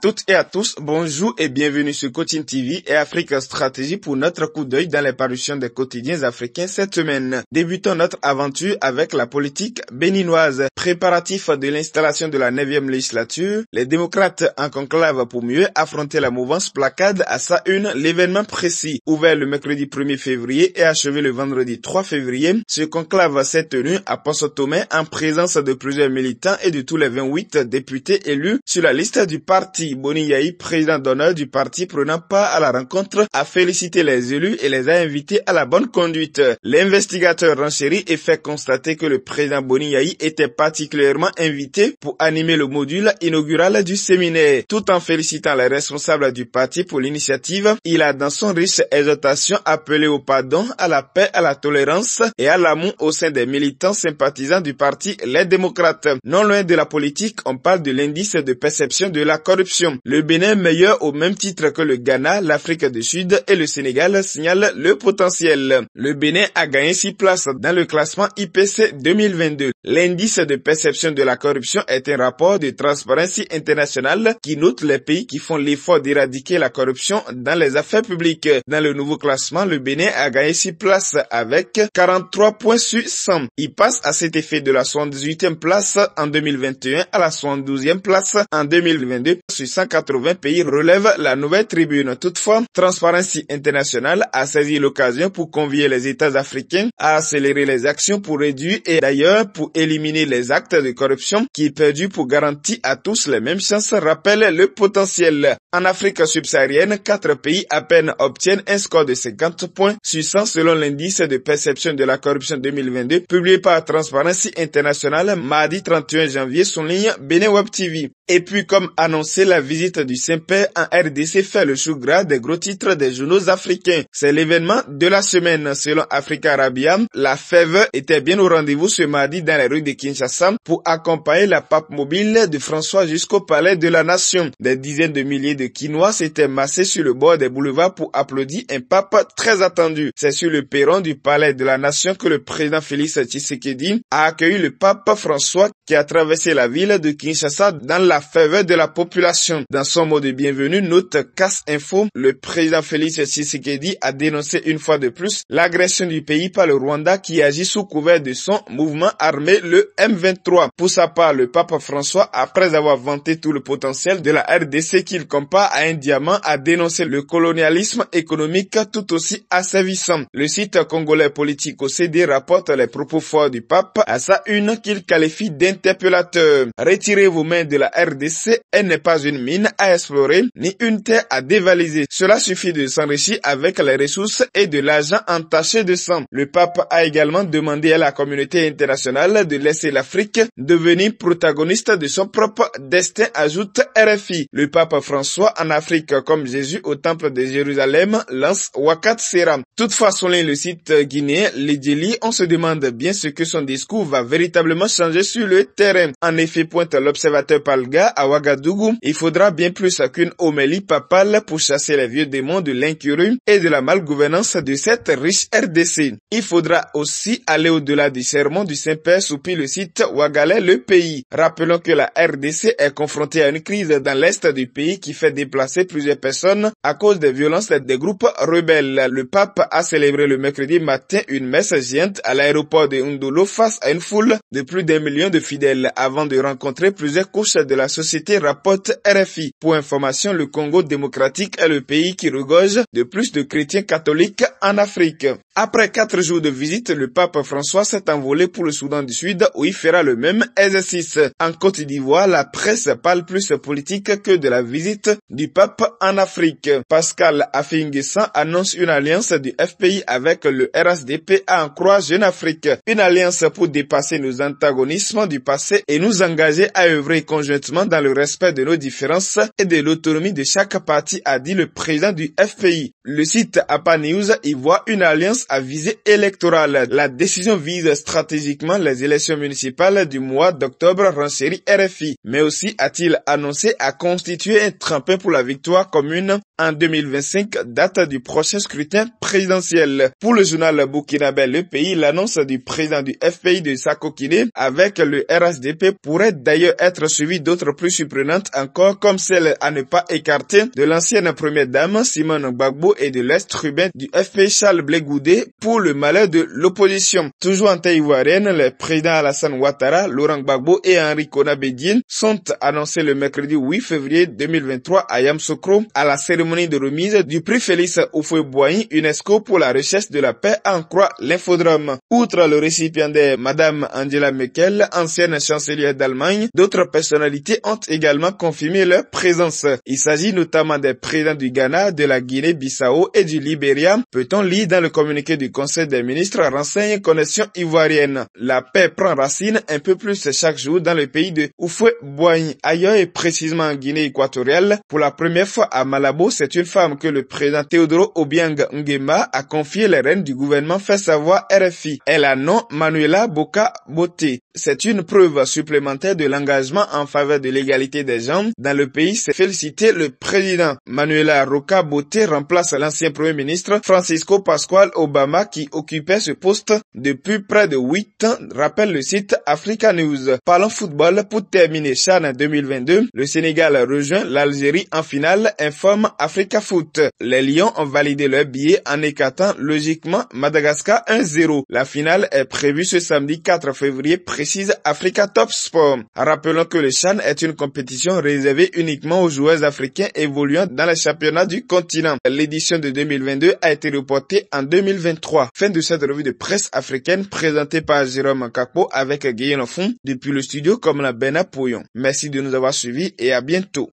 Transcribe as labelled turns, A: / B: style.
A: toutes et à tous, bonjour et bienvenue sur Coaching TV et Africa Stratégie pour notre coup d'œil dans les parutions des quotidiens africains cette semaine. Débutons notre aventure avec la politique béninoise. Préparatif de l'installation de la 9e législature, les démocrates en conclave pour mieux affronter la mouvance placade à sa une. L'événement précis, ouvert le mercredi 1er février et achevé le vendredi 3 février, ce conclave s'est tenu à Pointe-Tomé en présence de plusieurs militants et de tous les 28 députés élus sur la liste du parti. Boni Yayi, président d'honneur du parti prenant part à la rencontre, a félicité les élus et les a invités à la bonne conduite. L'investigateur renchérit et fait constater que le président Boni Yayi était particulièrement invité pour animer le module inaugural du séminaire. Tout en félicitant les responsables du parti pour l'initiative, il a dans son riche exhortation appelé au pardon, à la paix, à la tolérance et à l'amour au sein des militants sympathisants du parti Les Démocrates. Non loin de la politique, on parle de l'indice de perception de la corruption. Le Bénin, meilleur au même titre que le Ghana, l'Afrique du Sud et le Sénégal, signale le potentiel. Le Bénin a gagné 6 places dans le classement IPC 2022. L'indice de perception de la corruption est un rapport de Transparency International qui note les pays qui font l'effort d'éradiquer la corruption dans les affaires publiques. Dans le nouveau classement, le Bénin a gagné 6 places avec 43 points sur 100. Il passe à cet effet de la 78e place en 2021 à la 72e place en 2022 sur 180 pays, relève la nouvelle tribune. Toutefois, Transparency International a saisi l'occasion pour convier les États africains à accélérer les actions pour réduire et d'ailleurs pour éliminer les actes de corruption qui perdurent pour garantir à tous les mêmes chances, rappelle le potentiel. En Afrique subsaharienne, 4 pays à peine obtiennent un score de 50 points sur 100 selon l'indice de perception de la corruption 2022 publié par Transparency International mardi 31 janvier, souligne Bénin Web TV. Et puis, comme annoncé, la visite du Saint-Père en RDC fait le chou gras des gros titres des journaux africains. C'est l'événement de la semaine. Selon Africa Arabia, la fève était bien au rendez-vous ce mardi dans les rues de Kinshasa pour accompagner la pape mobile de François jusqu'au palais de la Nation. Des dizaines de milliers de Quinois s'étaient massés sur le bord des boulevards pour applaudir un pape très attendu. C'est sur le perron du palais de la Nation que le président Félix Tshisekedi a accueilli le pape François qui a traversé la ville de Kinshasa dans la faveur de la population. Dans son mot de bienvenue, note Casse Info, le président Félix Tshisekedi a dénoncé une fois de plus l'agression du pays par le Rwanda qui agit sous couvert de son mouvement armé, le M23. Pour sa part, le pape François, après avoir vanté tout le potentiel de la RDC qu'il compare à un diamant, a dénoncé le colonialisme économique tout aussi asservissant. Le site congolais Politico CD rapporte les propos forts du pape à sa une qu'il qualifie d'interpellateur. Retirez vos mains de la RDC, elle n'est pas une mine à explorer, ni une terre à dévaliser. Cela suffit de s'enrichir avec les ressources et de l'argent entaché de sang. Le pape a également demandé à la communauté internationale de laisser l'Afrique devenir protagoniste de son propre destin, ajoute RFI. Le pape François, en Afrique comme Jésus au temple de Jérusalem, lance Wakat Sera. Toutefois, selon le site guinéen Lidjeli, on se demande bien ce que son discours va véritablement changer sur le terrain. En effet, pointe l'observateur Palga à Ouagadougou, il faudra bien plus qu'une homélie papale pour chasser les vieux démons de l'incurie et de la malgouvernance de cette riche RDC. Il faudra aussi aller au-delà du sermon du Saint-Père, soupit le site Ouagalais le pays. Rappelons que la RDC est confrontée à une crise dans l'est du pays qui fait déplacer plusieurs personnes à cause des violences des groupes rebelles. Le pape a célébré le mercredi matin une messe géante à l'aéroport de Ndolo face à une foule de plus d'1 million de fidèles avant de rencontrer plusieurs couches de la société, rapporte RFI. Pour information, le Congo démocratique est le pays qui regorge de plus de chrétiens catholiques en Afrique. Après 4 jours de visite, le pape François s'est envolé pour le Soudan du Sud où il fera le même exercice. En Côte d'Ivoire, la presse parle plus politique que de la visite du pape en Afrique. Pascal Affi-N'Guessan annonce une alliance du FPI avec le RSDP à en croire Jeune Afrique. Une alliance pour dépasser nos antagonismes du passé et nous engager à œuvrer conjointement dans le respect de nos différences et de l'autonomie de chaque parti, a dit le président du FPI. Le site APA News y voit une alliance à visée électorale. La décision vise stratégiquement les élections municipales du mois d'octobre, renchérit RFI. Mais aussi, a-t-il annoncé, à constituer un tremplin pour la victoire commune en 2025, date du prochain scrutin présidentiel. Pour le journal burkinabé Le Pays, l'annonce du président du FPI de Sako Kine avec le RHDP pourrait d'ailleurs être suivie d'autres plus surprenantes encore, comme celle à ne pas écarter de l'ancienne première dame Simone Gbagbo et de l'ex-tribun du FPI Charles Blé Goudé pour le malheur de l'opposition. Toujours en terre ivoirienne, les présidents Alassane Ouattara, Laurent Gbagbo et Henri Konan Bédié sont annoncés le mercredi 8 février 2023 à Yamoussoukro à la cérémonie de remise du prix Félix Houphouët-Boigny UNESCO pour la recherche de la paix, en croit l'Infodrome. Outre le récipiendaire Madame Angela Merkel, ancienne chancelière d'Allemagne, d'autres personnalités ont également confirmé leur présence. Il s'agit notamment des présidents du Ghana, de la Guinée-Bissau et du Libéria. Peut-on lire dans le communiqué du Conseil des ministres renseigne Connexion ivoirienne. La paix prend racine un peu plus chaque jour dans le pays de Houphouët-Boigny. Ailleurs et précisément en Guinée équatoriale, pour la première fois à Malabo, c'est une femme que le président Teodoro Obiang Nguema a confié les rênes du gouvernement, fait savoir RFI. Elle a nom Manuela Boka Boté. C'est une preuve supplémentaire de l'engagement en faveur de l'égalité des genres dans le pays, s'est félicité le président. Manuela Roca Boté remplace l'ancien premier ministre Francisco Pascual Obama qui occupait ce poste depuis près de 8 ans, rappelle le site Africa News. Parlons football pour terminer CHAN 2022. Le Sénégal rejoint l'Algérie en finale, informe Africa Foot. Les Lions ont validé leur billet en écartant logiquement Madagascar 1-0. La finale est prévue ce samedi 4 février, précise Africa Top Sport. Rappelons que le CHAN est une compétition réservée uniquement aux joueurs africains évoluant dans les championnats du continent. L'édition de 2022 a été reportée en 2023. Fin de cette revue de presse africaine présentée par Jérôme Kakpo avec Guillaume Fond depuis le studio comme la Bena Pouillon. Merci de nous avoir suivis et à bientôt.